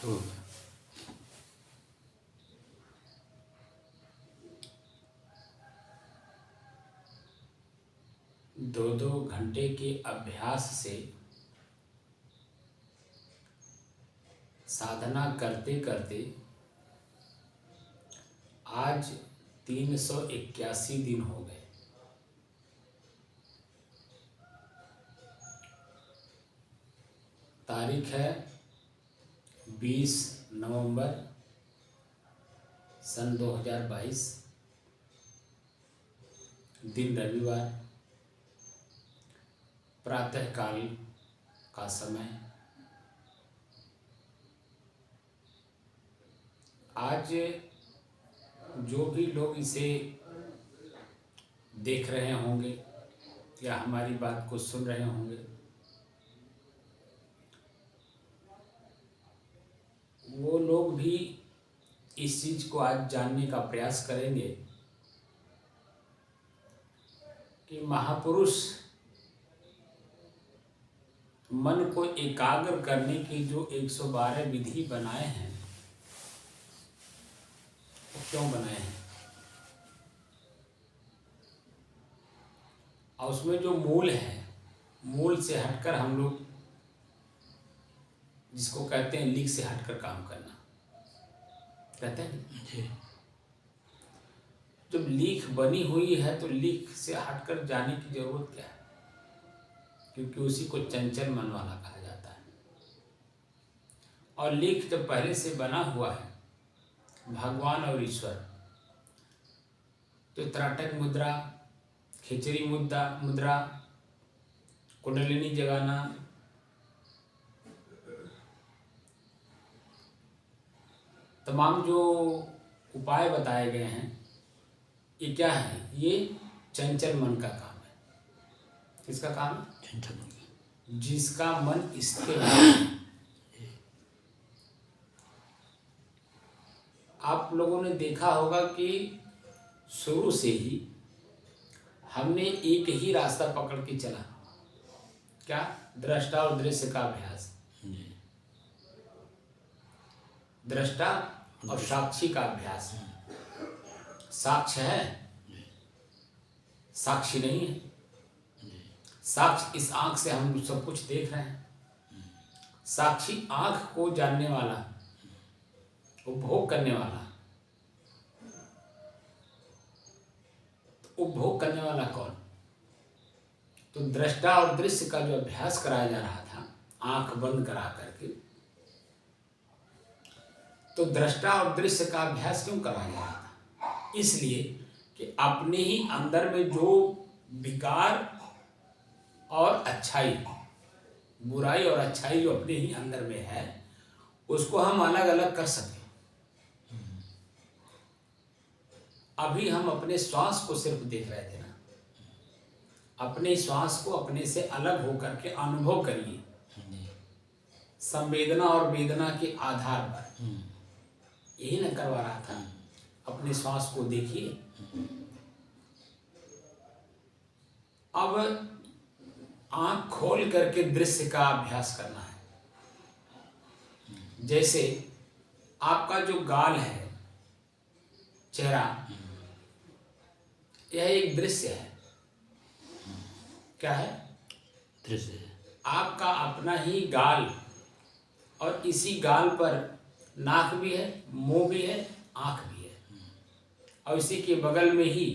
शुरू। 2-2 घंटे के अभ्यास से साधना करते करते आज 381 दिन हो गए। तारीख है 20 नवंबर सन 2022, दिन रविवार, प्रातःकाल का समय। आज जो भी लोग इसे देख रहे होंगे या हमारी बात को सुन रहे होंगे, वो लोग भी इस चीज़ को आज जानने का प्रयास करेंगे कि महापुरुष मन को एकाग्र करने की जो 112 विधि बनाए हैं, वो क्यों बनाए हैं, और उसमें जो मूल है, मूल से हटकर हम लोग जिसको कहते हैं लीक से हटकर काम करना, कहते हैं जी। जब लीक बनी हुई है तो लीक से हटकर जाने की जरूरत क्या है, क्योंकि उसी को चंचल मन वाला कहा जाता है। और लीक जब पहले से बना हुआ है, भगवान और ईश्वर, तो त्राटक मुद्रा, खिचड़ी मुद्रा, कुंडलिनी जगाना, तमाम जो उपाय बताए गए हैं, ये क्या है? ये चंचल मन का काम है। किसका काम है? चंचल मन। जिसका मन स्थिर है। आप लोगों ने देखा होगा कि शुरू से ही हमने एक ही रास्ता पकड़ के चला, क्या? दृष्टा और दृश्य का अभ्यास। दृष्टा और साक्षी का अभ्यास। साक्ष्य है, साक्षी नहीं है। साक्ष्य इस आंख से हम सब कुछ देख रहे हैं। साक्षी आंख को जानने वाला, उपभोग करने वाला। तो उपभोग करने वाला कौन? तो दृष्टा और दृश्य का जो अभ्यास कराया जा रहा था, आंख बंद करा करके, तो दृष्टा और दृश्य का अभ्यास क्यों कराया जा रहा था? इसलिए कि अपने ही अंदर में जो विकार और अच्छाई, बुराई और अच्छाई जो अपने ही अंदर में है, उसको हम अलग अलग कर सकें। अभी हम अपने श्वास को सिर्फ देख रहे थे ना, अपने श्वास को अपने से अलग होकर के अनुभव करिए, संवेदना और वेदना के आधार पर। यही न करवा रहा था, अपने श्वास को देखिए। अब आंख खोल करके दृश्य का अभ्यास करना है। जैसे आपका जो गाल है, चेहरा, यह एक दृश्य है। क्या है? दृश्य है। आपका अपना ही गाल, और इसी गाल पर नाक भी है, मुंह भी है, आंख भी है, और इसी के बगल में ही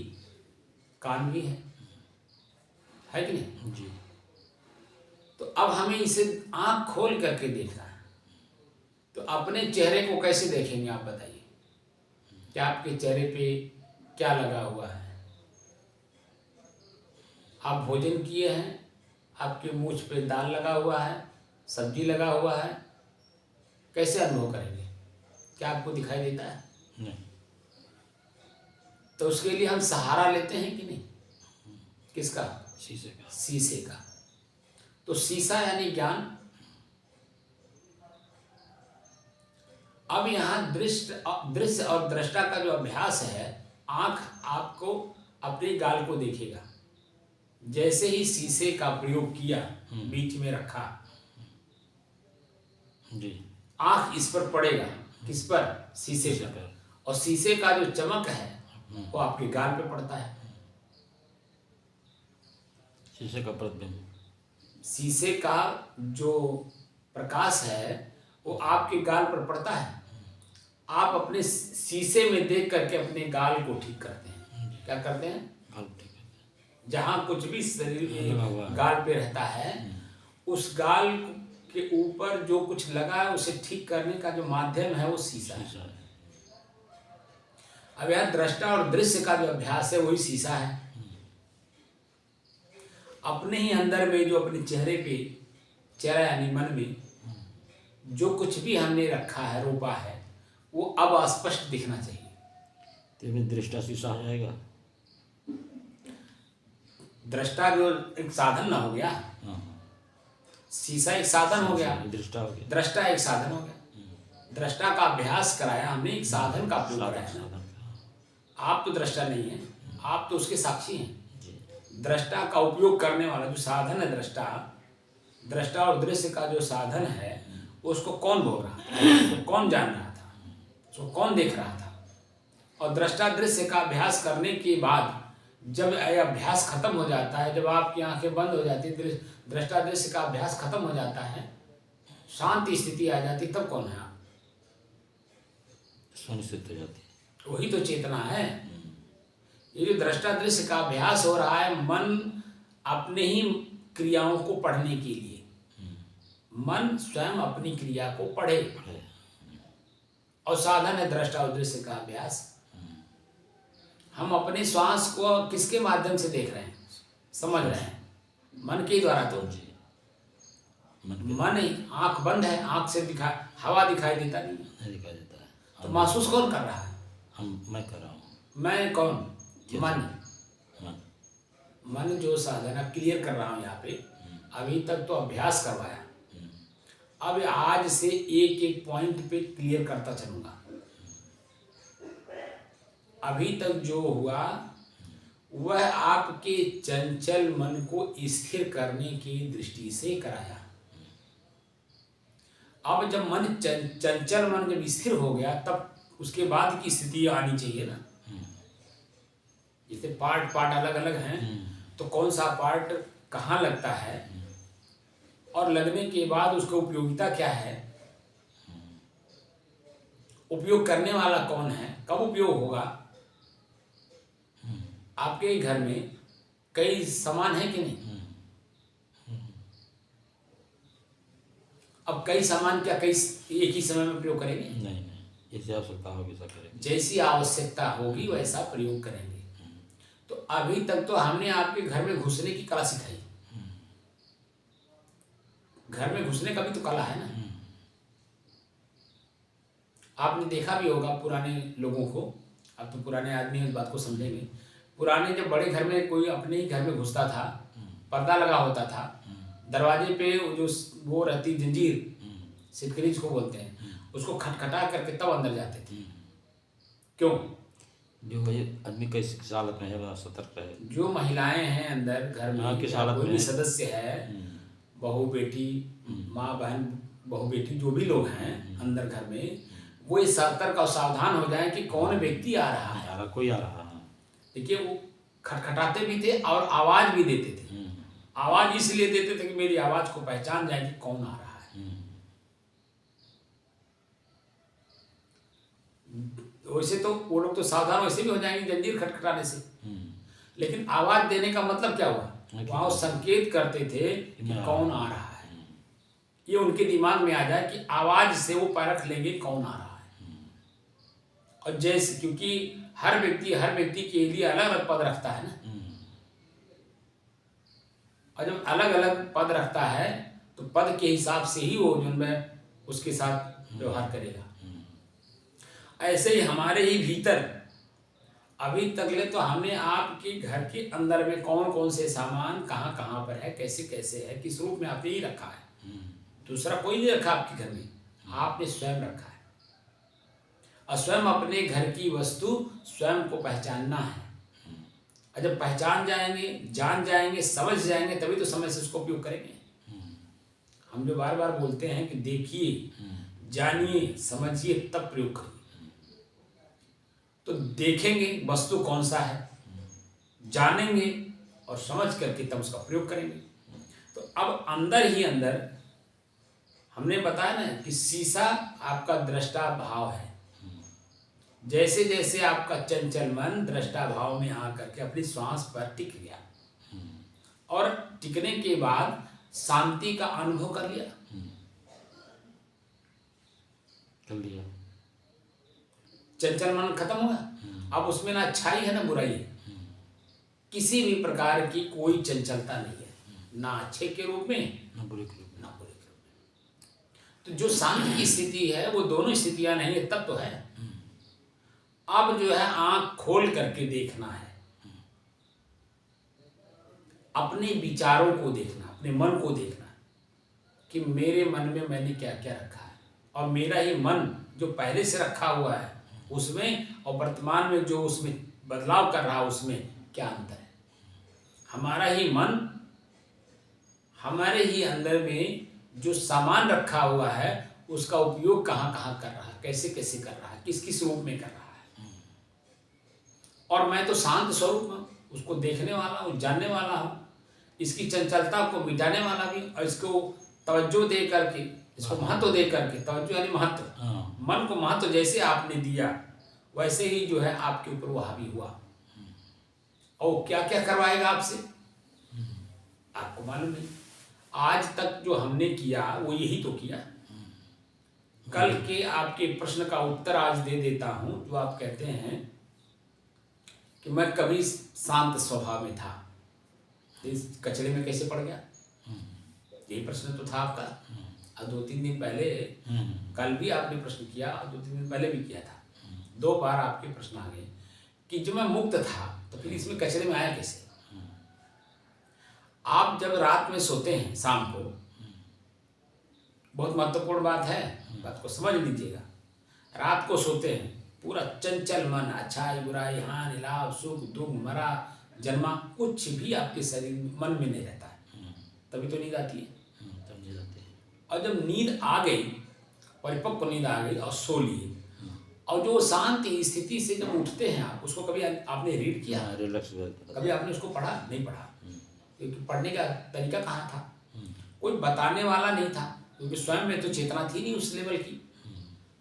कान भी है कि नहीं? जी। तो अब हमें इसे आंख खोल करके देखना है। तो अपने चेहरे को कैसे देखेंगे आप बताइए? क्या आपके चेहरे पे क्या लगा हुआ है? आप भोजन किए हैं, आपके मूंछ पे दाल लगा हुआ है, सब्जी लगा हुआ है, कैसे अनुभव करेंगे? क्या आपको दिखाई देता है? नहीं। तो उसके लिए हम सहारा लेते हैं कि नहीं? किसका? शीशे का। शीशे का। तो शीशा यानी ज्ञान। अब यहाँ दृश्य और दृष्टा का जो अभ्यास है, आंख आपको अपने गाल को देखेगा। जैसे ही शीशे का प्रयोग किया, बीच में रखा जी, आंख इस पर पड़ेगा, किस पर? शीशे पर, और शीशे का जो चमक है वो आपके गाल पे पड़ता है। शीशे का प्रतिबिंब, शीशे का जो प्रकाश है वो आपके गाल पर पड़ता है। आप अपने शीशे में देख करके अपने गाल को ठीक करते हैं। क्या करते हैं? गाल ठीक है। जहाँ कुछ भी शरीर लगा हुआ है। गाल पे रहता है, उस गाल के ऊपर जो कुछ लगा है उसे ठीक करने का जो माध्यम है वो शीशा है। शीशा है। अब यहाँ दृष्टा और दृश्य का जो अभ्यास है वही शीशा है। अपने ही अंदर में जो अपने चेहरे पे, चेहरा यानी मन में जो कुछ भी हमने रखा है, रोपा है, वो अब स्पष्ट दिखना चाहिए। तो इसमें दृष्टा शीशा हो जाएगा। दृष्टा जो एक साधन ना हो गया, हाँ, शीशा एक साधन हो गया, दृष्टा हो गया। दृष्टा एक साधन हो गया। दृष्टा का अभ्यास कराया हमने, एक साधन का प्रयोग कराया। साधन आप तो दृष्टा नहीं है, आप तो उसके साक्षी हैं। जी। दृष्टा का उपयोग करने वाला जो साधन है, दृष्टा और दृश्य का जो साधन है, उसको कौन बोल रहा था, उसको कौन जान रहा था, उसको कौन देख रहा था। और दृष्टा दृश्य का अभ्यास करने के बाद जब यह अभ्यास खत्म हो जाता है, जब आपकी आंखें बंद हो जाती है, दृष्टा दृश्य का अभ्यास खत्म हो जाता है, शांति स्थिति आ जाती, तब कौन है आप? सुनिश्चित हो जाती है। वही तो चेतना है। ये जो दृष्टा दृश्य का अभ्यास हो रहा है, मन अपने ही क्रियाओं को पढ़ने के लिए, मन स्वयं अपनी क्रिया को पढ़े, और साधन है दृष्टा और दृश्य का अभ्यास। हम अपने श्वास को किसके माध्यम से देख रहे हैं, समझ रहे हैं? मन के द्वारा। तो जी। मन ही, आंख बंद है, आंख से हवा दिखाई देता नहीं, नहीं दिखाई देता है। तो महसूस कौन कर रहा है? मैं कर रहा हूँ। मैं कौन? मन। मन। मन जो साधन अब क्लियर कर रहा हूँ यहाँ पे, अभी तक तो अभ्यास करवाया, अब आज से एक एक पॉइंट पे क्लियर करता चलूंगा। अभी तक जो हुआ वह आपके चंचल मन को स्थिर करने की दृष्टि से कराया। अब जब मन चंचल मन जब स्थिर हो गया, तब उसके बाद की स्थिति आनी चाहिए ना। जैसे पार्ट अलग अलग हैं, तो कौन सा पार्ट कहाँ लगता है, और लगने के बाद उसका उपयोगिता क्या है, उपयोग करने वाला कौन है, कब उपयोग होगा। आपके घर में कई सामान है कि नहीं? अब कई सामान क्या कई एक ही समय में प्रयोग करेंगे? नहीं, जैसी आवश्यकता होगी वैसा करेंगे। जैसी आवश्यकता होगी वैसा प्रयोग करेंगे। तो अभी तक तो हमने आपके घर में घुसने की कला सिखाई। घर में घुसने का भी तो कला है ना। आपने देखा भी होगा पुराने लोगों को, अब तो पुराने आदमी इस बात को समझेंगे। पुराने जब बड़े घर में कोई अपने ही घर में घुसता था, पर्दा लगा होता था, दरवाजे पे जो वो रहती जंजीर, सिटकरी जिसको बोलते हैं, उसको खटखटा करके तब अंदर जाते थे। क्यों? जो भाई आदमी कैसी हालत में है, सतर्क रहे। जो महिलाएं हैं अंदर घर में, किस हालत कोई भी में सदस्य है, बहू बेटी, माँ बहन, बहू बेटी जो भी लोग हैं अंदर घर में, वो इस सतर्क और सावधान हो जाए कि कौन व्यक्ति आ रहा है। कोई आ रहा है। देखिए, वो खटखटाते भी थे और आवाज भी देते थे। आवाज इसलिए देते थे कि मेरी आवाज को पहचान जाए कि कौन आ रहा है। वैसे तो वो लोग तो सावधान वैसे भी हो जाएंगे जंजीर खटखटाने से, लेकिन आवाज देने का मतलब क्या हुआ? वहां संकेत करते थे कि कौन आ रहा है। ये उनके दिमाग में आ जाए कि आवाज से वो परख लेंगे कौन आ रहा है। और जैसे, क्योंकि हर व्यक्ति के लिए अलग अलग पद रखता है ना, और जब अलग अलग पद रखता है तो पद के हिसाब से ही वो जो में उसके साथ व्यवहार करेगा। ऐसे ही हमारे ही भीतर अभी तक ले तो हमने आपके घर के अंदर में कौन कौन से सामान कहाँ कहाँ पर है, कैसे कैसे है, किस रूप में आपने ही रखा है। दूसरा कोई नहीं रखा आपके घर में, आपने स्वयं रखा है। और स्वयं अपने घर की वस्तु स्वयं को पहचानना है। और जब पहचान जाएंगे, जान जाएंगे, समझ जाएंगे, तभी तो समय से उसको उपयोग करेंगे। हम जो बार बार बोलते हैं कि देखिए, जानिए समझिए तब प्रयोग करिए। तो देखेंगे वस्तु कौन सा है, जानेंगे और समझ करके तब उसका प्रयोग करेंगे। तो अब अंदर ही अंदर हमने बताया ना कि शीशा आपका दृष्टा भाव है। जैसे जैसे आपका चंचल मन दृष्टा भाव में आकर के अपनी श्वास पर टिक गया और टिकने के बाद शांति का अनुभव कर लिया, चंचल मन खत्म हुआ। अब उसमें ना अच्छाई है ना बुराई है, किसी भी प्रकार की कोई चंचलता नहीं है, ना अच्छे के रूप में ना बुरे के रूप में। तो जो शांति की स्थिति है वो दोनों स्थितियां नहीं है, तब तो है। अब जो है आंख खोल करके देखना है, अपने विचारों को देखना, अपने मन को देखना कि मेरे मन में मैंने क्या क्या रखा है और मेरा ही मन जो पहले से रखा हुआ है उसमें और वर्तमान में जो उसमें बदलाव कर रहा है उसमें क्या अंतर है। हमारा ही मन हमारे ही अंदर में जो सामान रखा हुआ है उसका उपयोग कहाँ कहाँ कर रहा है, कैसे कैसे कर रहा है, किस किस रूप में कर रहा है। और मैं तो शांत स्वरूप हूँ, उसको देखने वाला हूँ, जानने वाला हूँ, इसकी चंचलता को मिटाने वाला भी, और इसको तवज्जो दे करके, इसको महत्व दे करके, तवज्जो यानी महत्व, मन को महत्व जैसे आपने दिया वैसे ही जो है आपके ऊपर वो हावी हुआ। और क्या क्या करवाएगा आपसे आपको मालूम नहीं। आज तक जो हमने किया वो यही तो किया। कल के आपके प्रश्न का उत्तर आज दे देता हूं। जो आप कहते हैं कि मैं कभी शांत स्वभाव में था, इस कचरे में कैसे पड़ गया, यही प्रश्न तो था आपका। और 2-3 दिन पहले, कल भी आपने प्रश्न किया और 2-3 दिन पहले भी किया था, 2 बार आपके प्रश्न आ गए कि जो मैं मुक्त था तो फिर इसमें कचरे में आया कैसे। आप जब रात में सोते हैं शाम को, बहुत महत्वपूर्ण बात है, बात को समझ लीजिएगा। रात को सोते हैं, पूरा चंचल मन, अच्छाई बुराई, हानि लाभ सुख दुख मरा जन्मा कुछ भी आपके शरीर मन में नहीं रहता है, तभी तो नींद आती है। और जब नींद आ गई, परिपक्व नींद आ गई और सो लिए, और जो शांत स्थिति से जब उठते हैं आप, उसको कभी आपने रीड किया, रिलैक्स, कभी आपने उसको पढ़ा नहीं पढ़ा, क्योंकि पढ़ने का तरीका कहाँ था, कोई बताने वाला नहीं था, क्योंकि स्वयं में तो चेतना थी नहीं उस लेवल की।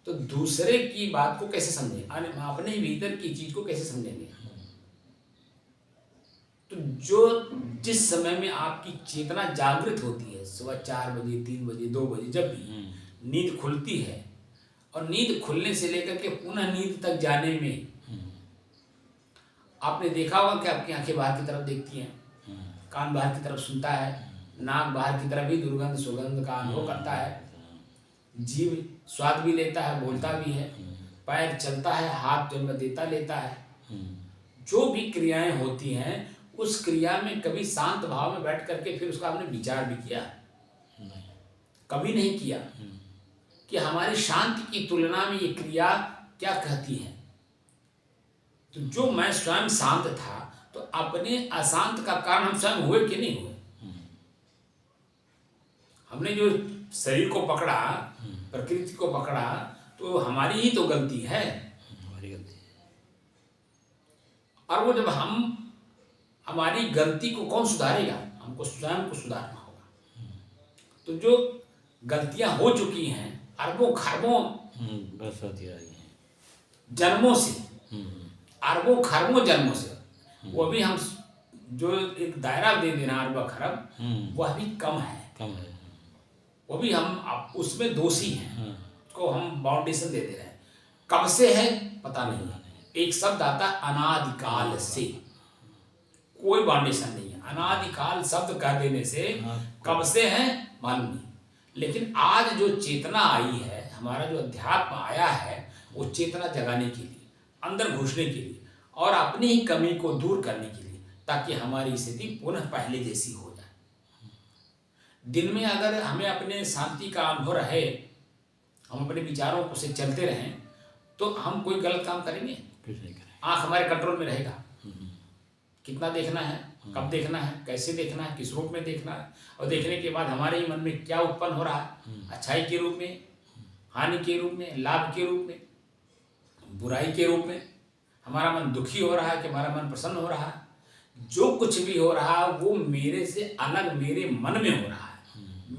तो दूसरे की बात को कैसे समझें, अपने भीतर की चीज को कैसे समझेंगे। तो जो जिस समय में आपकी चेतना जागृत होती है, सुबह 4 बजे 3 बजे 2 बजे, जब भी नींद खुलती है, और नींद खुलने से लेकर के पुनः नींद तक जाने में आपने देखा होगा कि आपकी आंखें बाहर की तरफ देखती हैं, कान बाहर की तरफ सुनता है, नाक बाहर की तरफ ही दुर्गंध सुगंध का अनुभव करता है, जीभ स्वाद भी लेता है, बोलता भी है, पैर चलता है, हाथ जन्म देता लेता है। जो भी क्रियाएं होती हैं उस क्रिया में कभी शांत भाव में बैठ करके फिर उसका आपने विचार भी किया, कभी नहीं किया कि हमारी शांति की तुलना में ये क्रिया क्या कहती है। तो जो मैं स्वयं शांत था तो अपने अशांत का कारण हम स्वयं हुए कि नहीं हुए। हमने जो शरीर को पकड़ा, प्रकृति को पकड़ा, तो हमारी ही तो गलती है, हमारी गलती है। और वो जब हम हमारी गलती को कौन सुधारेगा, हमको स्वयं को सुधारना होगा। तो जो गलतियां हो चुकी हैं अरबों खरबों जन्मों से, अरबों खरबों जन्मों से, वो भी हम जो एक दायरा दे देना अरबों खरब, वह भी कम है, वो भी हम उसमें दोषी हैं, उसको हम बाउंडेशन दे दे रहे हैं। कब से है पता नहीं, एक शब्द आता अनादिकाल से, कोई बाउंडेशन नहीं है। अनादिकाल शब्द कह देने से कब से है मालूम नहीं, लेकिन आज जो चेतना आई है, हमारा जो अध्यात्म आया है, वो चेतना जगाने के लिए, अंदर घुसने के लिए और अपनी ही कमी को दूर करने के लिए, ताकि हमारी स्थिति पुनः पहले जैसी हो जाए। दिन में अगर हमें अपने शांति का अनुभव रहे, हम अपने विचारों को से चलते रहें, तो हम कोई गलत काम करेंगे, आँख हमारे कंट्रोल में रहेगा। कितना देखना है, कब देखना है, कैसे देखना है, किस रूप में देखना है, और देखने के बाद हमारे ही मन में क्या उत्पन्न हो रहा है, अच्छाई के रूप में हानि के रूप में, लाभ के रूप में, बुराई के रूप में। हमारा मन दुखी हो रहा है कि हमारा मन प्रसन्न हो रहा है। जो कुछ भी हो रहा है वो मेरे से अलग मेरे मन में हो रहा है,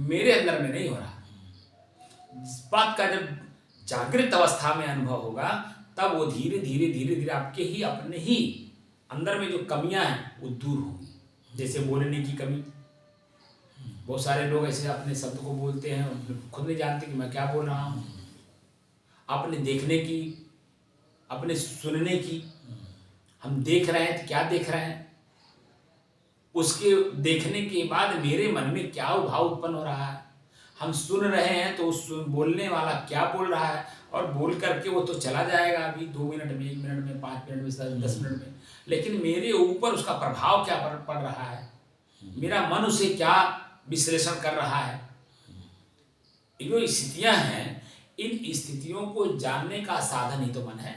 मेरे अंदर में नहीं हो रहा है। इस बात का जब जागृत अवस्था में अनुभव होगा तब वो धीरे धीरे धीरे धीरे आपके ही अपने ही अंदर में जो कमियां हैं वो दूर होंगी। जैसे बोलने की कमी, बहुत सारे लोग ऐसे अपने शब्द को बोलते हैं, खुद नहीं जानते कि मैं क्या बोल रहा हूँ। अपने देखने की, अपने सुनने की, हम देख रहे हैं तो क्या देख रहे हैं, उसके देखने के बाद मेरे मन में क्या भाव उत्पन्न हो रहा है। हम सुन रहे हैं तो उस बोलने वाला क्या बोल रहा है, और बोल करके वो तो चला जाएगा अभी 2 मिनट में, 1 मिनट में, 5 मिनट में, 10 मिनट में, लेकिन मेरे ऊपर उसका प्रभाव क्या पड़ रहा है, मेरा मन उसे क्या विश्लेषण कर रहा है। ये जो स्थितियां हैं, इन स्थितियों को जानने का साधन ही तो मन है।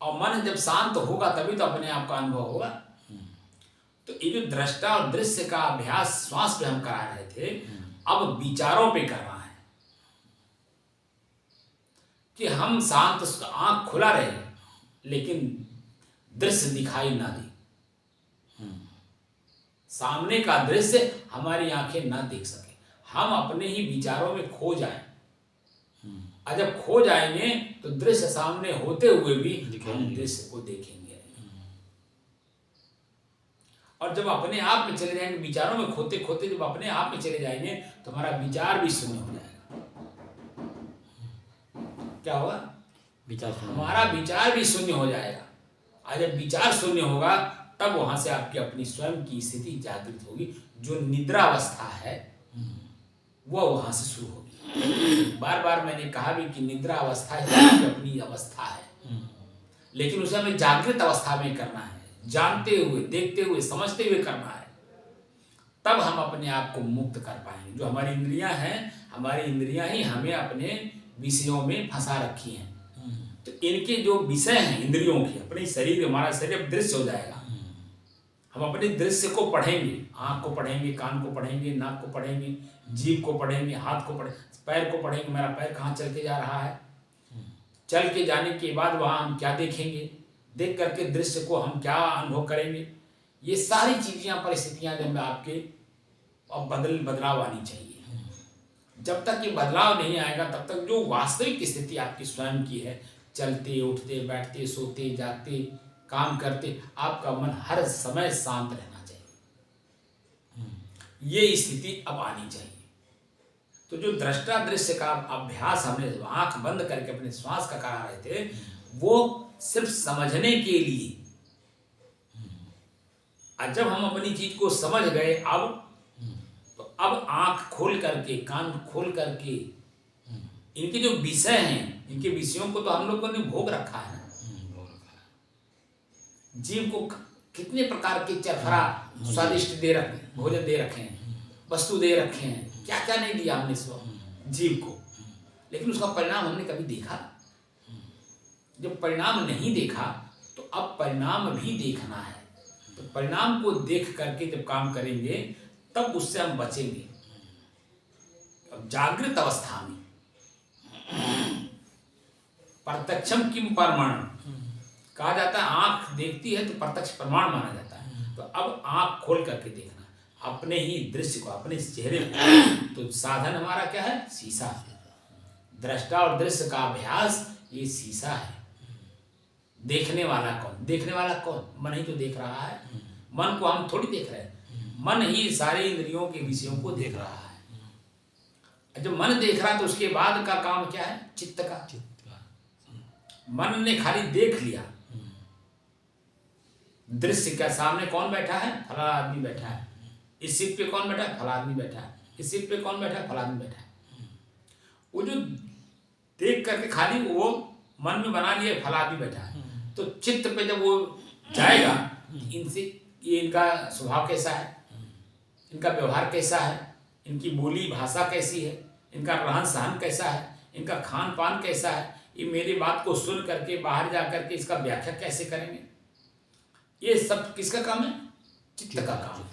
और मन जब शांत होगा तभी तो अपने आप का अनुभव होगा। तो ये जो दृष्टा और दृश्य का अभ्यास श्वास पे हम करा रहे थे, अब विचारों पे करना है कि हम शांत, आंख खुला रहे लेकिन दृश्य दिखाई ना दे, सामने का दृश्य हमारी आंखें ना देख सके, हम अपने ही विचारों में खो जाएं। और जब खो जाएंगे तो दृश्य सामने होते हुए भी हम दृश्य को देखेंगे। और जब अपने आप में चले जाएंगे, विचारों में खोते खोते जब अपने आप में चले जाएंगे तो हमारा विचार भी शून्य हो जाएगा। क्या होगा? विचार, हमारा विचार भी शून्य हो जाएगा। और जब विचार शून्य होगा तब वहां से आपकी अपनी स्वयं की स्थिति जागृत होगी। जो निद्रा अवस्था है वह वहां से शुरू होगी। बार बार मैंने कहा भी कि निद्रा अवस्था ही अपनी अवस्था है, लेकिन उसे हमें जागृत अवस्था में करना है, जानते हुए, देखते हुए, समझते हुए करना है। तब हम अपने आप को मुक्त कर पाएंगे। जो हमारी इंद्रियां हैं, हमारी इंद्रियां ही हमें अपने विषयों में फंसा रखी हैं। तो इनके जो विषय हैं इंद्रियों के, अपने शरीर, हमारा शरीर दृश्य हो जाएगा। हम अपने दृश्य को पढ़ेंगे, आँख को पढ़ेंगे, कान को पढ़ेंगे, नाक को पढ़ेंगे, जीभ को पढ़ेंगे, हाथ को पढ़ेंगे, पैर को पढ़ेंगे, मेरा पैर कहाँ चल के जा रहा है। चल के जाने के बाद वहाँ हम क्या देखेंगे, देख करके दृश्य को हम क्या अनुभव करेंगे। ये सारी चीज़ें, परिस्थितियाँ जब आपके अब बदलाव आनी चाहिए। जब तक ये बदलाव नहीं आएगा तब तक जो वास्तविक स्थिति आपकी स्वयं की है, चलते, उठते, बैठते, सोते, जागते, काम करते, आपका मन हर समय शांत रहना चाहिए। ये स्थिति अब आनी चाहिए। तो जो दृष्टा दृश्य का अभ्यास हमने आंख बंद करके अपने श्वास का करा रहे थे, वो सिर्फ समझने के लिए। और जब हम अपनी चीज को समझ गए अब आंख खोल करके, कान खोल करके, इनके जो विषय हैं, इनके विषयों को तो हम लोगों ने भोग रखा है। जीव को कितने प्रकार के चरफरा स्वादिष्ट दे रखे, भोजन दे रखे हैं, वस्तु दे रखे हैं, क्या क्या नहीं दिया हमने जीव को, लेकिन उसका परिणाम हमने कभी देखा? जब परिणाम नहीं देखा तो अब परिणाम भी देखना है। तो परिणाम को देख करके जब काम करेंगे तब उससे हम बचेंगे। अब जागृत अवस्था में प्रत्यक्षम किम प्रमाण कहा जाता है, आंख देखती है तो प्रत्यक्ष प्रमाण माना जाता है। तो अब आंख खोल करके देखना अपने ही दृश्य को, अपने चेहरे को। तो साधन हमारा क्या है? शीशा। दृष्टा और दृश्य का अभ्यास ये शीशा है। देखने वाला कौन? देखने वाला कौन? मन ही तो देख रहा है। मन को हम थोड़ी देख रहे हैं, मन ही सारे इंद्रियों के विषयों को देख रहा है। जब मन देख रहा है तो उसके बाद का काम क्या है? चित्त का। मन ने खाली देख लिया दृश्य का, सामने कौन बैठा है? फला आदमी बैठा है। इस सीट पे कौन बैठा है? फला आदमी बैठा है। इस सीट पे कौन बैठा है? फला आदमी बैठा है। वो जो देख करके खाली वो मन में बना लिया फला आदमी बैठा है, तो चित्त पे जब वो जाएगा, इनसे ये इनका स्वभाव कैसा है, इनका व्यवहार कैसा है, इनकी बोली भाषा कैसी है, इनका रहन सहन कैसा है, इनका खान पान कैसा है, ये मेरी बात को सुन करके बाहर जा करके इसका व्याख्या कैसे करेंगे। ये सब किसका काम है? चित्त का काम है।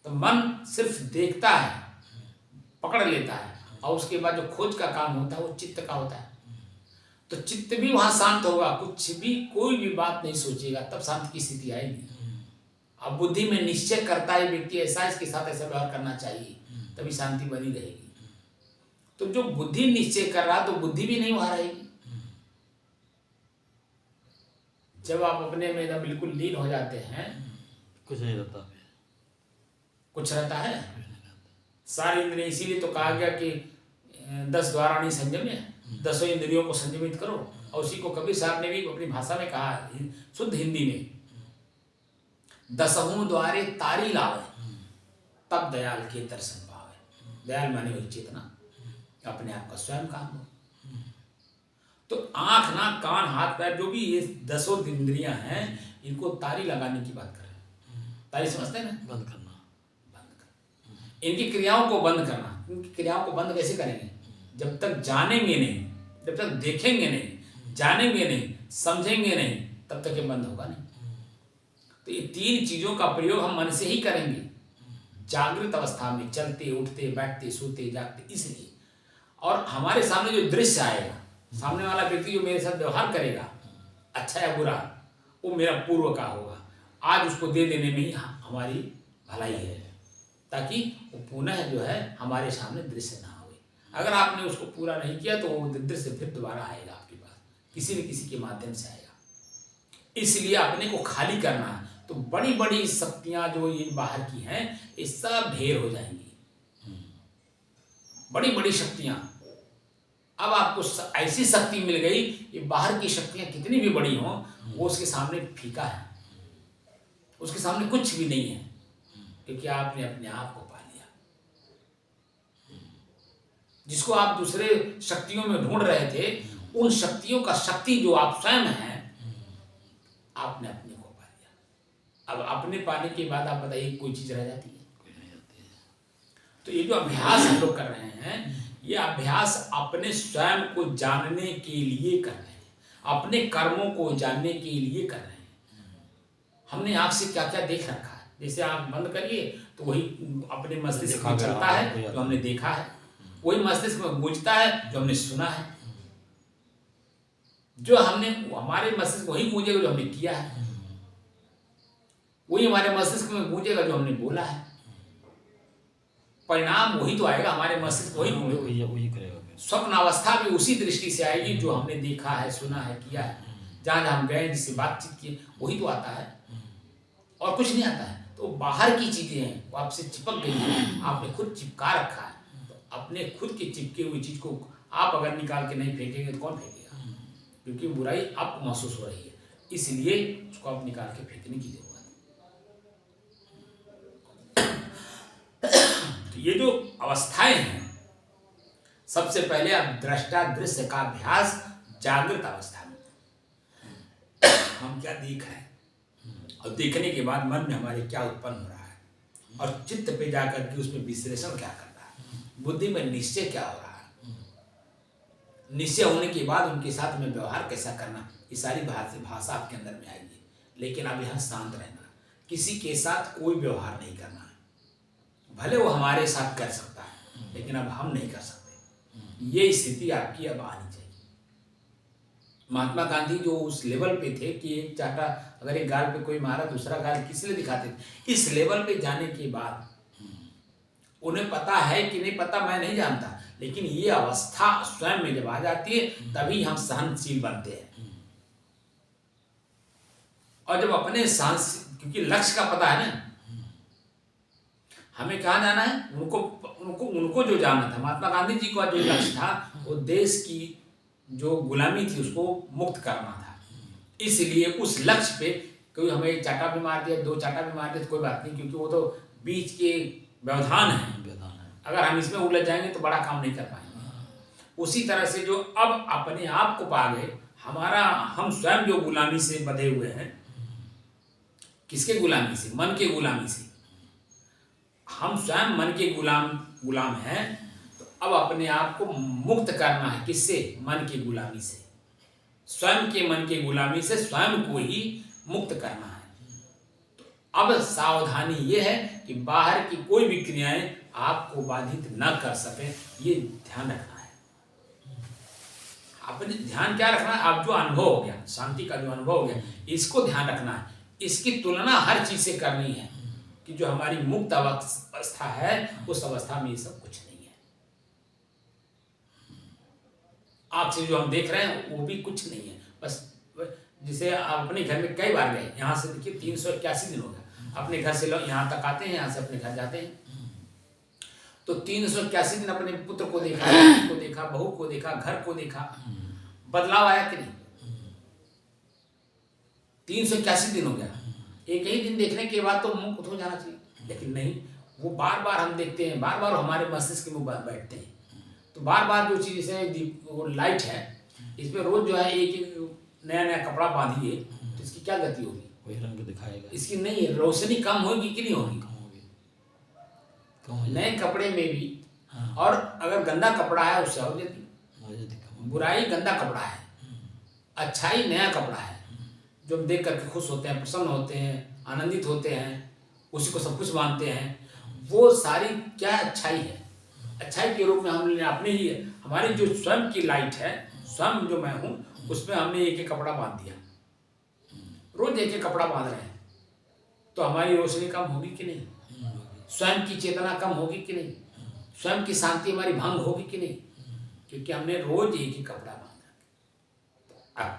तो मन सिर्फ देखता है, पकड़ लेता है, और उसके बाद जो खोज का काम होता है वो चित्त का होता है। तो चित्त भी वहां शांत होगा, कुछ भी कोई भी बात नहीं सोचेगा, तब शांति की स्थिति आएगी। अब बुद्धि में निश्चय करता है व्यक्ति ऐसा, इसके साथ ऐसा व्यवहार करना चाहिए, तभी शांति बनी रहेगी। तो जो बुद्धि निश्चय कर रहा तो बुद्धि भी नहीं वहां रहेगी। जब आप अपने में एकदम बिल्कुल लीन हो जाते हैं, कुछ नहीं रहता, कुछ रहता है सारी इंद्रिय। इसीलिए तो कहा गया कि 10 द्वाराणी संयम है, 10 इंद्रियों को संयमित करो। और उसी को कबीर साहब ने भी अपनी भाषा में कहा, शुद्ध हिंदी में, 10 द्वारे तारी लावे, तब दयाल के दर्शन पावे। दयाल माने वही चेतना, अपने आप का स्वयं काम हो। तो आंख, नाक, कान, हाथ, पैर, जो भी ये 10 इंद्रियां हैं, इनको तारी लगाने की बात कर रहे हैं। तारी समझते हैं ना? बंद करना, इनकी क्रियाओं को बंद करना। इनकी क्रियाओं को बंद कैसे करेंगे? जब तक जानेंगे नहीं, जब तक देखेंगे नहीं, जानेंगे नहीं, समझेंगे नहीं, तब तक ये बंद होगा नहीं। तो ये 3 चीजों का प्रयोग हम मन से ही करेंगे, जागृत अवस्था में, चलते, उठते, बैठते, सोते, जागते। इसलिए और हमारे सामने जो दृश्य आएगा, सामने वाला व्यक्ति जो मेरे साथ व्यवहार करेगा, अच्छा या बुरा, वो मेरा पूर्व का होगा। आज उसको दे देने में ही हमारी भलाई है, ताकि वो पुनः जो है हमारे सामने दृश्य ना आवे। अगर आपने उसको पूरा नहीं किया तो वो दृश्य फिर दोबारा आएगा आपके पास, किसी न किसी के माध्यम से आएगा। इसलिए अपने को खाली करना है। तो बड़ी बड़ी शक्तियां जो ये बाहर की हैं, ये सब ढेर हो जाएंगी, बड़ी बड़ी शक्तियां। अब आपको ऐसी शक्ति मिल गई, ये बाहर की शक्तियां कितनी भी बड़ी हों, वो उसके सामने फीका है, उसके सामने कुछ भी नहीं है, क्योंकि आपने अपने आप को पा लिया। जिसको आप दूसरे शक्तियों में ढूंढ रहे थे, उन शक्तियों का शक्ति जो आप स्वयं हैं, आपने अपने को पा लिया। अब अपने पाने के बाद आप बताइए कोई चीज रह जाती है? तो ये जो अभ्यास हम लोग कर रहे हैं, ये अभ्यास अपने स्वयं को जानने के लिए कर रहे हैं, अपने कर्मों को जानने के लिए कर रहे हैं। हमने आँख से क्या क्या देख रखा है। जैसे आँख बंद करिए तो वही अपने मस्तिष्क में चलता है जो हमने देखा है, वही मस्तिष्क में गूंजता है जो हमने सुना है, जो हमने हमारे मस्तिष्क वही गूंजेगा जो हमने किया है, वही हमारे मस्तिष्क में गूंजेगा जो हमने बोला है। परिणाम वही तो आएगा, हमारे मस्तिष्क वही करेगा। स्वप्न अवस्था भी उसी दृष्टि से आएगी जो हमने देखा है, सुना है, किया है। जहां हम गए, जिससे बातचीत की, वही तो आता है और कुछ नहीं आता है। तो बाहर की चीजें हैं, वो आपसे चिपक गई है, आपने खुद चिपका रखा है। तो अपने खुद की चिपके हुई चीज को आप अगर निकाल के नहीं फेंकेंगे तो कौन फेंकेगा? क्योंकि बुराई आपको महसूस हो रही है, इसलिए उसको आप निकाल के फेंकने की जरूरत है। तो ये जो अवस्थाएं हैं, सबसे पहले आप दृष्टा दृश्य का अभ्यास जागृत अवस्था में, हम क्या देख रहे हैं, और देखने के बाद मन में हमारे क्या उत्पन्न हो रहा है, और चित्त पे जाकर के उसमें विश्लेषण क्या कर रहा है, बुद्धि में निश्चय क्या हो रहा है, निश्चय होने के बाद उनके साथ में व्यवहार कैसा करना, ये सारी भाषा आपके अंदर में आएगी। लेकिन अब यहाँ शांत रहना, किसी के साथ कोई व्यवहार नहीं करना है। भले वो हमारे साथ कर सकता है, लेकिन अब हम नहीं कर सकते। ये स्थिति आपकी अब आनी चाहिए। महात्मा गांधी जो उस लेवल पे थे कि एक चाटा अगर एक गाल पे कोई मारा, दूसरा गाल किस लिए दिखाते थे, इस लेवल पे जाने के बाद उन्हें पता है कि नहीं पता मैं नहीं जानता, लेकिन ये अवस्था स्वयं में जब आ जाती है, तभी हम सहनशील बनते हैं। और जब अपने सहनशील, क्योंकि लक्ष्य का पता है ना, हमें कहाँ जाना है, उनको जो जाना था, महात्मा गांधी जी का जो लक्ष्य था, वो देश की जो गुलामी थी उसको मुक्त करना था। इसलिए उस लक्ष्य पे कोई हमें एक चाटा भी मार दिया, 2 चाटा भी मार दिया तो कोई बात नहीं, क्योंकि वो तो बीच के व्यवधान है। अगर हम इसमें उलझ जाएंगे तो बड़ा काम नहीं कर पाएंगे। उसी तरह से जो अब अपने आप को पा गए, हम स्वयं जो गुलामी से बंधे हुए हैं, किसके गुलामी से? मन के गुलामी से। हम स्वयं मन के गुलाम हैं, तो अब अपने आप को मुक्त करना है। किससे? मन की गुलामी से, स्वयं के मन की गुलामी से स्वयं को ही मुक्त करना है। तो अब सावधानी ये है कि बाहर की कोई भी क्रियाएं आपको बाधित न कर सके, ये ध्यान रखना है। आपने ध्यान क्या रखना है, आप जो अनुभव हो गया, शांति का जो अनुभव हो गया, इसको ध्यान रखना है। इसकी तुलना हर चीज से करनी है कि जो हमारी मुक्त अवस्था है, उस अवस्था में ये सब कुछ नहीं है। आँख से जो हम देख रहे हैं वो भी कुछ नहीं है। बस जैसे आप अपने घर में कई बार गए, यहाँ से देखिए 381 दिन हो गया, अपने घर से लोग यहाँ तक आते हैं, यहाँ से अपने घर जाते हैं, तो 381 दिन अपने पुत्र को देखा, बेटी को देखा, बहू को देखा, घर को देखा, बदलाव आया कि नहीं? 381 दिन हो गया, एक ही दिन देखने के बाद तो मुंह हो जाना चाहिए, लेकिन नहीं, वो बार बार हम देखते हैं, बार बार हमारे मस्तिष्क में बैठते हैं। तो बार बार जो चीज़ जैसे वो लाइट है, इसमें रोज जो है एक नया नया कपड़ा बांधिए तो इसकी क्या गति होगी? वही रंग दिखाएगा। इसकी नहीं, रोशनी कम होगी कि नहीं होगी? नए कपड़े में भी। हाँ। और अगर गंदा कपड़ा है उससे हो जाती। बुराई गंदा कपड़ा है, अच्छाई नया कपड़ा है, जो हम देख करके खुश होते हैं, प्रसन्न होते हैं, आनंदित होते हैं, उसी को सब कुछ मानते हैं। वो सारी क्या अच्छाई है? अच्छाई के रूप में हमने अपने ही, हमारी जो स्वयं की लाइट है, स्वयं जो मैं हूँ, उसमें हमने एक एक कपड़ा बांध दिया, रोज एक एक कपड़ा बांध रहे हैं, तो हमारी रोशनी कम होगी कि नहीं? स्वयं की चेतना कम होगी कि नहीं? स्वयं की शांति हमारी भंग होगी कि नहीं? क्योंकि हमने रोज एक ही कपड़ा बांधा। अब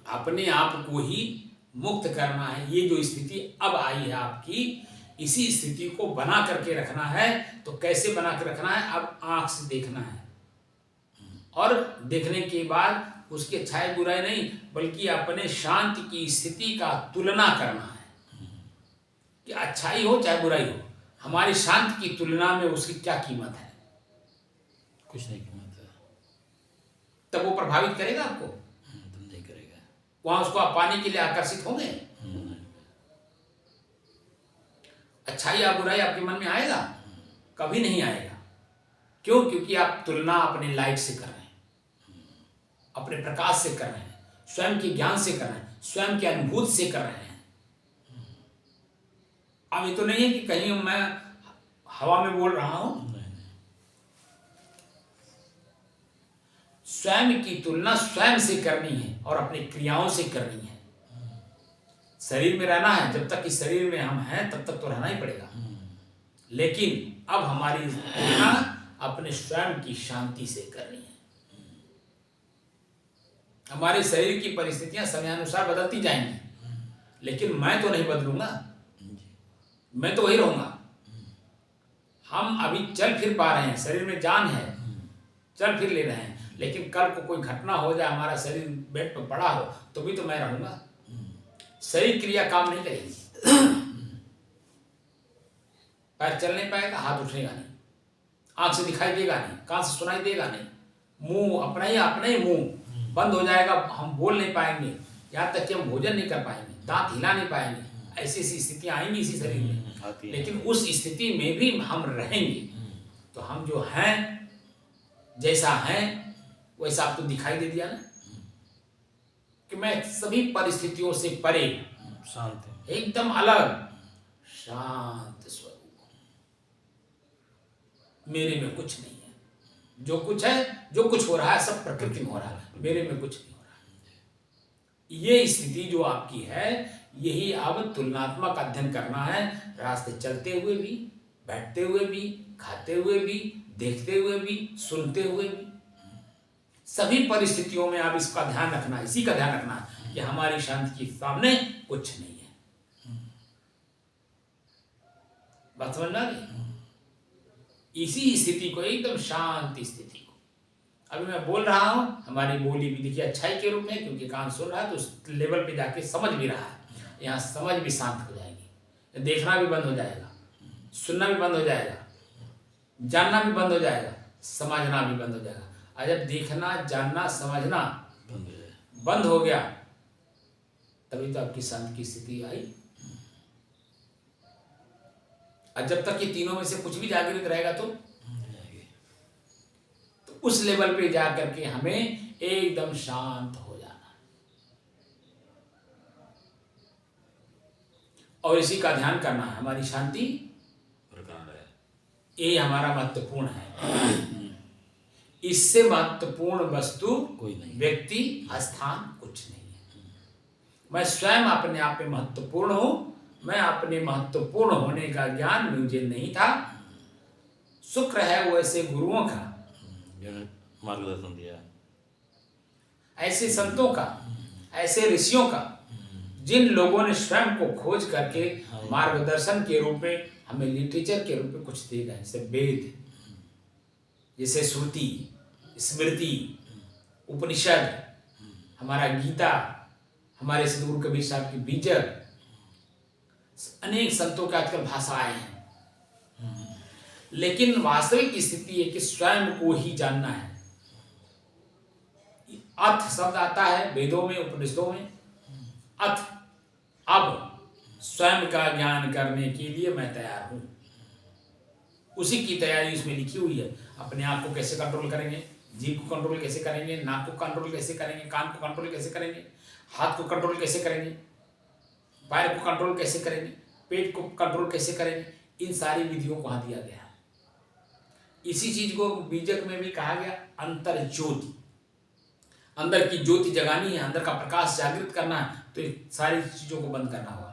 अपने आप को ही मुक्त करना है। ये जो स्थिति अब आई है आपकी, इसी स्थिति को बना करके रखना है। तो कैसे बना के रखना है? अब आंख से देखना है, और देखने के बाद उसकी अच्छाई बुराई नहीं, बल्कि अपने शांति की स्थिति का तुलना करना है कि अच्छाई हो चाहे बुराई हो, हमारी शांति की तुलना में उसकी क्या कीमत है? कुछ नहीं कीमत है। तब वो प्रभावित करेगा आपको? तुम नहीं करेगा। वहां उसको आप पाने के लिए आकर्षित होंगे? अच्छाई या बुराई आपके मन में आएगा? कभी नहीं आएगा। क्यों? क्योंकि आप तुलना अपने लाइट से कर रहे हैं, अपने प्रकाश से कर रहे हैं, स्वयं के ज्ञान से कर रहे हैं, स्वयं के अनुभूति से कर रहे हैं। अब ये तो नहीं है कि कहीं मैं हवा में बोल रहा हूं। स्वयं की तुलना स्वयं से करनी है और अपनी क्रियाओं से करनी है। शरीर में रहना है, जब तक इस शरीर में हम हैं तब तक तो रहना ही पड़ेगा, लेकिन अब हमारी तुलना अपने स्वयं की शांति से करनी है। हमारे शरीर की परिस्थितियां समयानुसार बदलती जाएंगी, लेकिन मैं तो नहीं बदलूंगा, मैं तो वही रहूंगा। हम अभी चल फिर पा रहे हैं, शरीर में जान है, चल फिर ले रहे हैं, लेकिन कल को कोई घटना हो जाए, हमारा शरीर बेड पर पड़ा हो, तो भी तो मैं रहूंगा। शरीर क्रिया काम नहीं करेगी, पैर चल नहीं पाएगा, हाथ उठेगा नहीं, आंख से दिखाई देगा नहीं, कान से सुनाई देगा नहीं, मुंह अपना ही मुंह बंद हो जाएगा, हम बोल नहीं पाएंगे, यहाँ तक कि हम भोजन नहीं कर पाएंगे, दांत हिला नहीं पाएंगे। ऐसी ऐसी स्थितियां आएंगी इसी शरीर में, लेकिन उस स्थिति में भी हम रहेंगे। तो हम जो हैं, जैसा हैं वैसा आपको दिखाई दे दिया ना, कि मैं सभी परिस्थितियों से परे शांत है, एकदम अलग शांत स्वरूप, मेरे में कुछ नहीं है। जो कुछ है, जो कुछ हो रहा है, सब प्रकृति में हो रहा है, मेरे में कुछ नहीं हो रहा। ये स्थिति जो आपकी है, यही अब तुलनात्मक अध्ययन करना है। रास्ते चलते हुए भी, बैठते हुए भी, खाते हुए भी, देखते हुए भी, सुनते हुए भी, सभी परिस्थितियों में आप इसका ध्यान रखना है, इसी का ध्यान रखना है कि हमारी शांति के सामने कुछ नहीं है। बात समझ में आ गई? इसी स्थिति को, एकदम शांति स्थिति को, अभी मैं बोल रहा हूं, हमारी बोली भी देखिए अच्छाई के रूप में, क्योंकि कान सुन रहा है तो उस लेवल पे जाके समझ भी रहा है। यहाँ समझ भी शांत हो जाएगी, देखना भी बंद हो जाएगा, सुनना भी बंद हो जाएगा, जानना भी बंद हो जाएगा, समझना भी बंद हो जाएगा। और जब देखना, जानना, समझना बंद हो गया, तभी तो आपकी शांति की स्थिति आई। और जब तक ये तीनों में से कुछ भी जागृत रहेगा तो उस लेवल पे जा करके हमें एकदम शांत हो जाना है। और इसी का ध्यान करना है, हमारी शांति बरकरार रहे, ये हमारा महत्वपूर्ण है। इससे महत्वपूर्ण वस्तु कोई नहीं। व्यक्ति स्थान कुछ नहीं है। मैं स्वयं अपने आप में महत्वपूर्ण हूं। मैं अपने महत्वपूर्ण होने का ज्ञान मुझे नहीं था। शुक्र है वो ऐसे गुरुओं का, जिन्होंने मार्गदर्शन दिया, ऐसे संतों का, ऐसे ऋषियों का, जिन लोगों ने स्वयं को खोज करके मार्गदर्शन के रूप में हमें लिटरेचर के रूप में कुछ दे गए। जैसे वेद, जैसे श्रुति, स्मृति, उपनिषद, हमारा गीता, हमारे सदगुरु कबीर साहब की बीजक, अनेक संतों के आजकल भाषाएं हैं। लेकिन वास्तविक स्थिति है कि स्वयं को ही जानना है। अथ शब्द आता है वेदों में, उपनिषदों में। अथ, अब स्वयं का ज्ञान करने के लिए मैं तैयार हूं। उसी की तैयारी उसमें लिखी हुई है। अपने आप को कैसे कंट्रोल करेंगे, जीभ को कंट्रोल कैसे करेंगे, नाक को कंट्रोल कैसे करेंगे, कान को कंट्रोल कैसे करेंगे, हाथ को कंट्रोल कैसे करेंगे, पैर को कंट्रोल कैसे करेंगे, पेट को कंट्रोल कैसे करेंगे, इन सारी विधियों को वहां दिया गया। इसी चीज को बीजक में भी कहा गया अंतर ज्योति। अंदर की ज्योति जगानी है, अंदर का प्रकाश जागृत करना है, तो ये सारी चीजों को बंद करना होगा।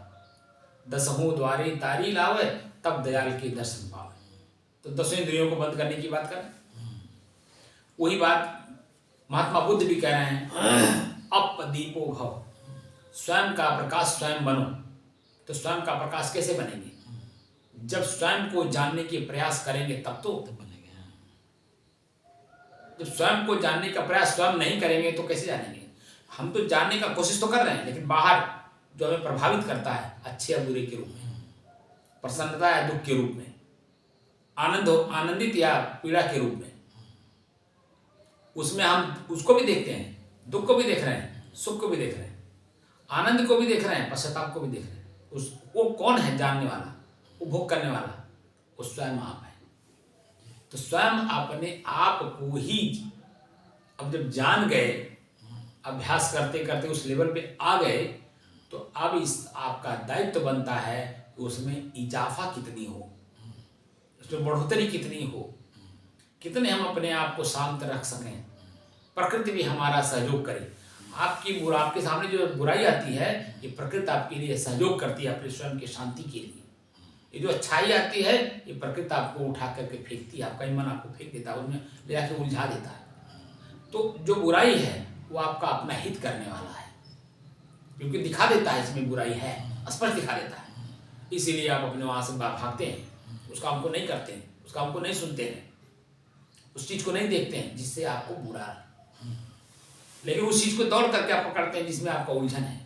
दसहों द्वारे तारी लावे, तब दयाल के दर्शन पावे। तो दसों इंद्रियों को बंद करने की बात करें। वही बात महात्मा बुद्ध भी कह रहे हैं, अप दीपो भव। स्वयं का प्रकाश स्वयं बनो। तो स्वयं का प्रकाश कैसे बनेंगे? जब स्वयं को जानने के प्रयास करेंगे तब तो बनेंगे। जब स्वयं को जानने का प्रयास स्वयं नहीं करेंगे तो कैसे जानेंगे? हम तो जानने का कोशिश तो कर रहे हैं, लेकिन बाहर जो हमें प्रभावित करता है, अच्छे या बुरे के रूप में, प्रसन्नता या दुख के रूप में, आनंदित या पीड़ा के रूप में, उसमें हम उसको भी देखते हैं, दुख को भी देख रहे हैं, सुख को भी देख रहे हैं, आनंद को भी देख रहे हैं, पश्चाताप को भी देख रहे हैं। वो कौन है जानने वाला, उपभोग करने वाला? वो स्वयं आप है। तो स्वयं अपने आप को ही अब जब जान गए, अभ्यास करते करते उस लेवल पे आ गए, तो अब इस आपका दायित्व बनता है कि उसमें इजाफा कितनी हो, उसमें बढ़ोतरी कितनी हो, कितने हम अपने आप को शांत रख सकें, प्रकृति भी हमारा सहयोग करे। आपके सामने जो बुराई आती है, ये प्रकृति आपके लिए सहयोग करती है अपने स्वयं की शांति के लिए। ये जो अच्छाई आती है, ये प्रकृति आपको उठा करके फेंकती है, आपका मन आपको फेंक देता है, उसमें ले जाके उलझा देता है। तो जो बुराई है वो आपका अपना हित करने वाला है, क्योंकि दिखा देता है इसमें बुराई है, स्पष्ट दिखा देता है। इसीलिए आप अपने वहाँ से भागते हैं, उस काम को नहीं करते हैं, उस काम को नहीं सुनते हैं, उस चीज़ को नहीं देखते हैं जिससे आपको बुरा है। लेकिन उस चीज़ को दौड़ करके आप पकड़ते हैं जिसमें आपका उलझन है।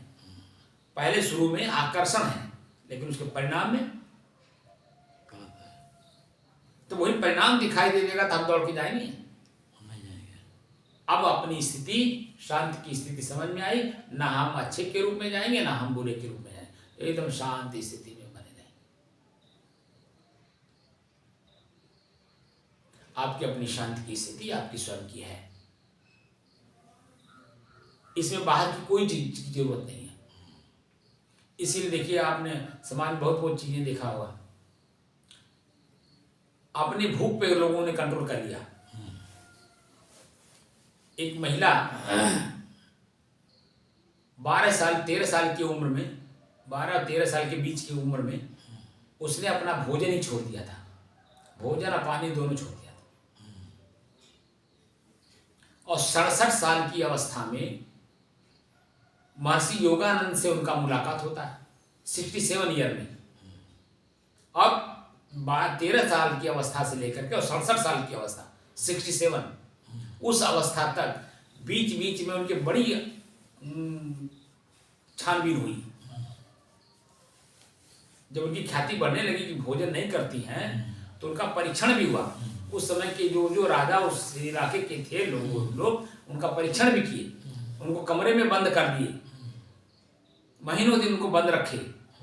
पहले शुरू में आकर्षण है, लेकिन उसके परिणाम में तो वही परिणाम दिखाई दे देगा, तो हम दौड़ के जाएंगे? नहीं जाएंगे। अब अपनी स्थिति, शांत की स्थिति समझ में आई, ना हम अच्छे के रूप में जाएंगे, ना हम बुरे के रूप में जाएंगे, एकदम शांत स्थिति में बने रहें। आपकी अपनी शांति की स्थिति आपकी स्वयं की है, इसमें बाहर की कोई चीज की जरूरत नहीं है। इसीलिए देखिए, आपने समाज में बहुत चीजें देखा होगा, अपनी भूख पे लोगों ने कंट्रोल कर लिया। एक महिला 12 साल 13 साल की उम्र में, 12 13 साल के बीच की उम्र में, उसने अपना भोजन ही छोड़ दिया था, भोजन और पानी दोनों छोड़ दिया था। और 67 साल की अवस्था में महर्षि योगानंद से उनका मुलाकात होता है, 67 ईयर में। अब 13 साल की अवस्था से लेकर के और 67 साल की अवस्था 67, उस अवस्था तक बीच बीच में उनकी बड़ी छानबीन हुई। जब उनकी ख्याति बढ़ने लगी कि भोजन नहीं करती हैं, तो उनका परीक्षण भी हुआ। उस समय के जो राजा उस इलाके के थे लोग उनका परीक्षण भी किए, उनको कमरे में बंद कर दिए, महीनों दिन उनको बंद रखे।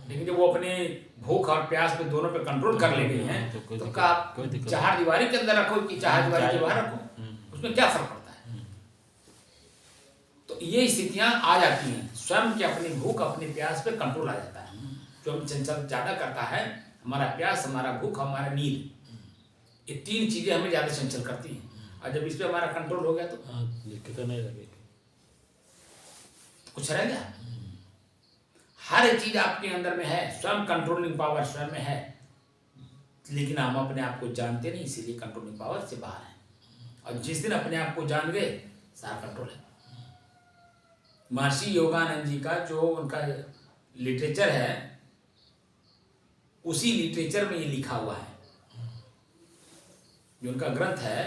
लेकिन जब वो अपने भूख और प्यास पे दोनों पे कंट्रोल कर ले गए हैं, तो कहा चार दीवारी के अंदर रखो कि चार दीवारी के बाहर रखो, उसमें क्या फर्क पड़ता है? तो ये स्थितियां आ जाती हैं, स्वयं के अपनी भूख अपनी प्यास पे कंट्रोल आ जाता है। जो चंचल ज्यादा करता है, हमारा प्यास, हमारा भूख, हमारा नींद, ये तीन चीजें हमें ज्यादा चंचल करती हैं, और जब इस पे हमारा कंट्रोल हो गया तो हाँ, दिक्कत नहीं लगी। कुछ रह गया। हर एक चीज आपके अंदर में है, स्वयं कंट्रोलिंग पावर स्वयं में है, लेकिन हम अपने आप को जानते नहीं, इसीलिए कंट्रोलिंग पावर से बाहर है। और जिस दिन अपने आप को जान गए, सारा कंट्रोल है। महर्षि योगानंद जी का जो उनका लिटरेचर है, उसी लिटरेचर में ये लिखा हुआ है। जो उनका ग्रंथ है,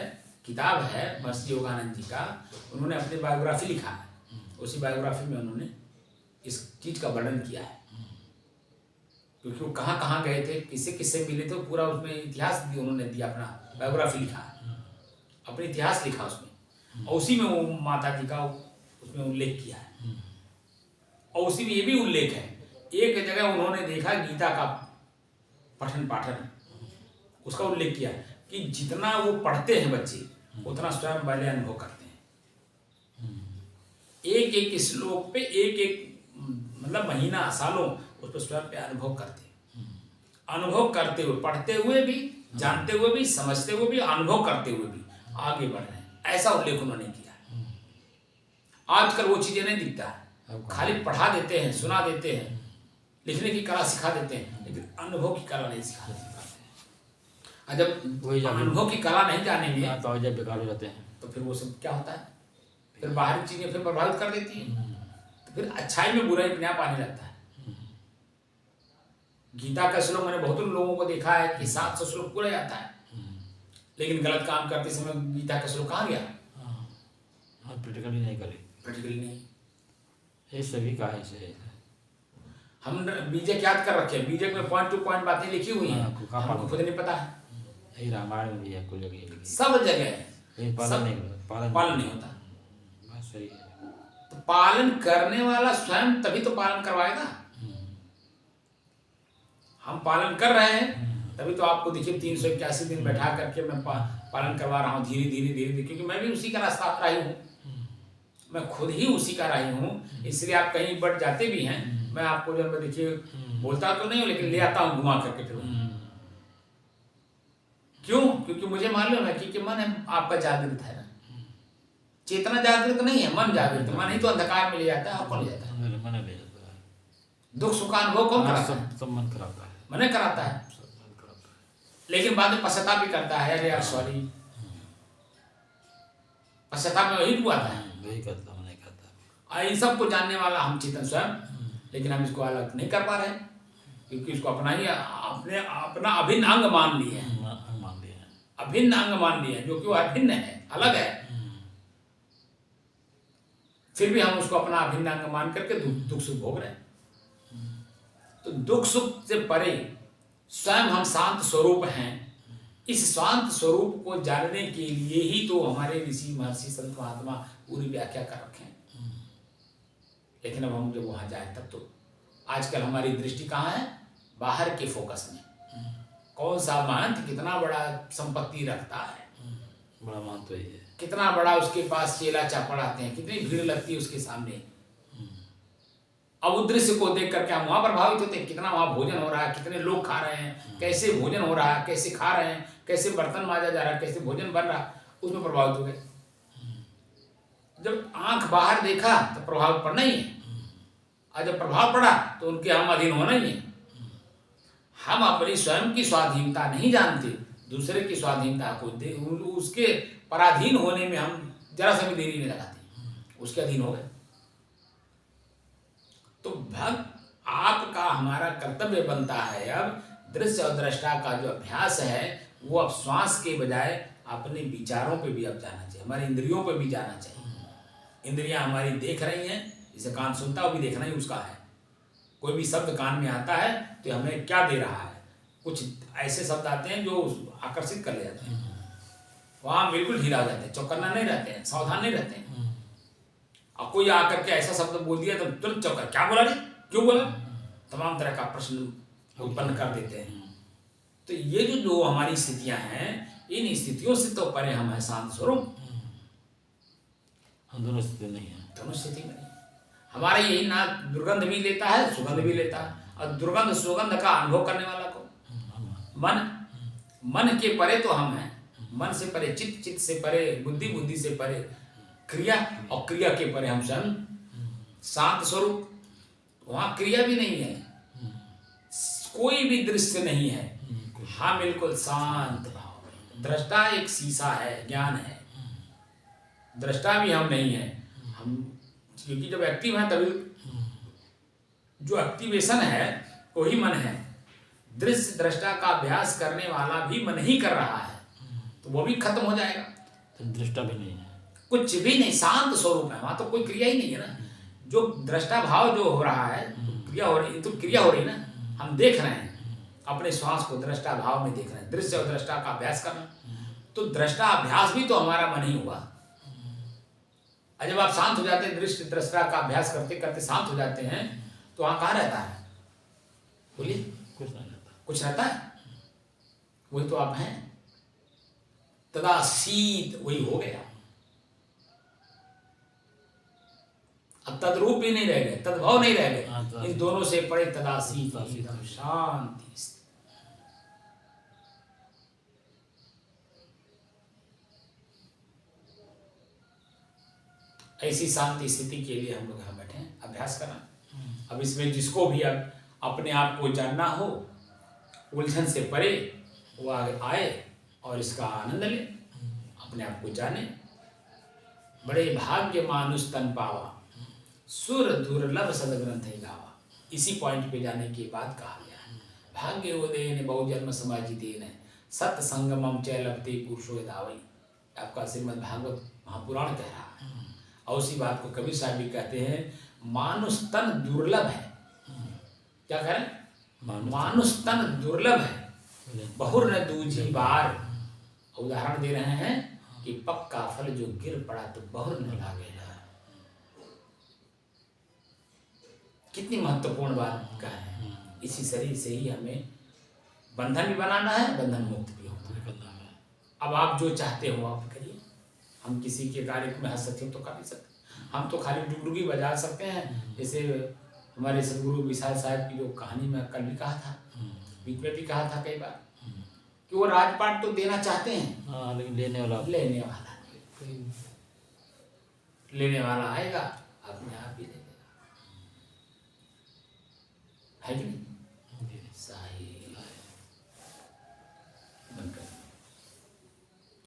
किताब है महर्षि योगानंद जी का, उन्होंने अपनी बायोग्राफी लिखा है। उसी बायोग्राफी में उन्होंने इस चीज का वर्णन किया है, क्योंकि वो कहाँ कहाँ गए थे, किससे किससे मिले थे, पूरा उसमें इतिहास भी उन्होंने दिया, अपना बायोग्राफी लिखा है, अपने इतिहास लिखा उसमें, और उसी में वो माता जी का उसमें उल्लेख किया है। और उसी में ये भी उल्लेख है, एक जगह उन्होंने देखा गीता का पठन पाठन, उसका उल्लेख किया कि जितना वो पढ़ते हैं बच्चे, उतना स्वयं वाले अनुभव करते हैं। एक एक श्लोक पे एक एक मतलब महीना सालों उस पर स्वयं पे अनुभव करते हैं। अनुभव करते हुए, पढ़ते हुए भी, जानते हुए भी, समझते हुए भी, अनुभव करते हुए भी आगे बढ़ रहे हैं, ऐसा उल्लेख उन्होंने किया। आजकल वो चीजें नहीं दिखता है, खाली पढ़ा देते हैं, सुना देते हैं, लिखने की कला सिखा देते हैं, लेकिन अनुभव की कला नहीं सिखाते। और जब अनुभव की कला नहीं जानेंगे तो जब बेकार हो जाते हैं, तो फिर वो सब क्या होता है, फिर बाहरी चीजें फिर प्रभावित कर देती हैं, तो फिर अच्छाई में बुराई अपने आप आने लगता है। गीता का श्लोक मैंने बहुत लोगों को देखा है कि 700 श्लोक पूरा जाता है, लेकिन गलत काम करते समय गीता का श्लोक कहाँ गया? प्रैक्टिकली नहीं करे, प्रैक्टिकली नहीं। ये सभी का है। हम बीजक याद कर रखे हैं, बीजक में पॉइंट टू पॉइंट बातें लिखी हुई हैं, हमको खुद नहीं पता है। यही रामायण में भी है, कुछ जगह सब जगह है, पालन नहीं होता। बस सही है। तो पालन करने वाला स्वयं तभी तो पालन करवाएगा। हम पालन कर रहे हैं तभी तो आपको देखिए 381 दिन बैठा करके मैं पालन करवा रहा हूँ, धीरे धीरे धीरे धीरे, क्योंकि मैं भी उसी का रास्ता अपनाई हूँ, मैं खुद ही उसी का रही हूँ। इसलिए आप कहीं बढ़ जाते भी हैं, मैं आपको जब देखिए बोलता तो नहीं हूँ, लेकिन ले आता हूँ घुमा करके फिर। क्यों? क्योंकि मुझे मालूम है कि मन है आपका जागृत है ना, चेतना जागृत नहीं है, मन जागृत है। मन ही तो अंधकार में ले जाता है, और कौन ले जाता है? मन ले जाता है। दुख सुख का अनुभव कौन कराता है? सब मन कराता है, मन कराता है। लेकिन बाद में पश्चाताप भी करता है, अरे यार सॉरी, पश्चाताप में वही हुआ था, वही करता हूँ, नहीं करता। इन सबको जानने वाला हम चेतन स्वयं, लेकिन हम इसको अलग नहीं कर पा रहे हैं, क्योंकि इसको अपना ही अपना अभिन्न अंग मान लिए हैं, अभिन्न अंग मान लिए हैं, जो कि वो अभिन्न है, अलग है। फिर भी हम उसको अपना अभिन्न अंग मान करके दुख सुख भोग रहे हैं। तो दुख सुख से परे स्वयं हम शांत स्वरूप हैं। इस शांत स्वरूप को जानने के लिए ही तो हमारे ऋषि महर्षि संत महात्मा पूरी व्याख्या कर रखे हैं। लेकिन अब हम जब वहां जाए तब तो आजकल हमारी दृष्टि कहाँ है? बाहर के फोकस में। कौन सा महंत कितना बड़ा संपत्ति रखता है, बड़ा महंत तो है, कितना बड़ा उसके पास चेला चापड़ आते हैं, कितनी भीड़ लगती है उसके सामने। अब उस दृश्य को देख करके हम वहां प्रभावित होते हैं, कितना वहां भोजन हो रहा है, कितने लोग खा रहे हैं, कैसे भोजन हो रहा है, कैसे खा रहे हैं, कैसे बर्तन मांजा जा रहा है, कैसे भोजन बन रहा है, उसमें प्रभावित हो गए। जब आंख बाहर देखा तो प्रभाव पड़ना ही है, और जब प्रभाव पड़ा तो उनके हम अधीन होना ही है। हम अपनी स्वयं की स्वाधीनता नहीं जानते, दूसरे की स्वाधीनता को उसके पराधीन होने में हम जरा सा भी देरी नहीं लगाते, उसके अधीन हो गए। तो भक्त आपका हमारा कर्तव्य बनता है अब दृश्य और दृष्टा का जो अभ्यास है वो अब श्वास के बजाय अपने विचारों पे भी अब जाना चाहिए, हमारी इंद्रियों पे भी जाना चाहिए। इंद्रियां हमारी देख रही हैं, जिसे कान सुनता है वो भी देखना ही उसका है। कोई भी शब्द कान में आता है तो हमें क्या दे रहा है, कुछ ऐसे शब्द आते हैं जो आकर्षित कर ले जाते हैं, वहां बिल्कुल ढीला हो जाते हैं, चौकन्ना नहीं रहते हैं, सावधान नहीं रहते हैं। और कोई आकर के ऐसा शब्द बोल दिया तो तुरंत चौका, क्या बोला रे, क्यों बोला, तमाम तरह का प्रश्न उत्पन्न कर देते हैं। तो ये जो हमारी स्थितियां हैं, इन स्थितियों से तो परे हम है शांत स्वरूप। हम दोनों स्थिति नहीं है, दोनों स्थिति में हमारा यही ना दुर्गंध भी लेता है, सुगंध भी लेता है। और दुर्गंध सुगंध का अनुभव करने वाला को मन के परे तो हम हैं। मन से परे, चित्त चित्त से परे, बुद्धि बुद्धि से परे, क्रिया और क्रिया के परे हम स्वयं शांत स्वरूप। वहां क्रिया भी नहीं है, कोई भी दृश्य नहीं है, हाँ बिल्कुल शांत भाव। दृष्टा एक शीशा है, ज्ञान है, दृष्टा भी हम नहीं है। हम क्योंकि जब एक्टिव है तभी, जो एक्टिवेशन है वही मन है। दृश्य दृष्टा का अभ्यास करने वाला भी मन ही कर रहा है, तो वो भी खत्म हो जाएगा। तो दृष्टा भी नहीं है, कुछ भी नहीं, शांत स्वरूप है, वहां तो कोई क्रिया ही नहीं है ना। जो दृष्टा भाव जो हो रहा है, तो क्रिया हो रही, तो क्रिया हो रही ना, हम देख रहे हैं अपने श्वास को, दृष्टा भाव में देख रहे हैं। दृश्य और दृष्टा का अभ्यास करना, तो दृष्टा अभ्यास भी तो हमारा मन ही हुआ। और जब आप शांत हो जाते हैं, दृश्य दृष्टा का अभ्यास करते करते शांत हो जाते हैं, तो वहां कहाँ रहता है? बोलिए, कुछ नहीं रहता। कुछ रहता है? वही तो आप हैं। तदासीत वही हो गया। अब तद्रूप भी नहीं रह गए, तद्भाव नहीं रह गए, इन दोनों से पड़े तदासीत, एकदम शांति। ऐसी शांति स्थिति के लिए हम लोग यहाँ बैठे हैं, अभ्यास करना। अब इसमें जिसको भी अब अपने आप को जानना हो, उलझन से परे, वो आगे आए और इसका आनंद ले, अपने आप को जाने। बड़े भाग्य मानुष तन पावा, सुर दुर्लभ सदग्रंथ है गावा। इसी पॉइंट पे जाने के बाद कहा गया है, भाग्य वो देन बहु जन्म समाजी देन है, सत संगमम चय लभते पुरुषो दावई। आपका श्रीमद् भागवत महापुराण कह रहा है। और उसी बात को कबीर साहब भी कहते हैं, मानुष तन दुर्लभ है। क्या कह रहे हैं? मानुष तन दुर्लभ है, बहुर न दूजी बार। उदाहरण दे रहे हैं कि पक्का फल जो गिर पड़ा तो बहुर न लागेगा। कितनी महत्वपूर्ण बात कह रहे हैं। इसी शरीर से ही हमें बंधन भी बनाना है, बंधन मुक्त भी होना है। अब आप जो चाहते हो आप करिए। हम किसी के कार्य में हस्तक्षेप तो कर नहीं सकते, हम तो खाली डुगडुगी बजा सकते हैं। जैसे हमारे सदगुरु विशाल साहब की जो कहानी में कल भी कहा था, बीच में भी कहा था कई बार, कि वो राजपाट तो देना चाहते हैं, लेकिन लेने वाला लेने वाला आएगा, अपने आप ही दे देगा, है कि नहीं?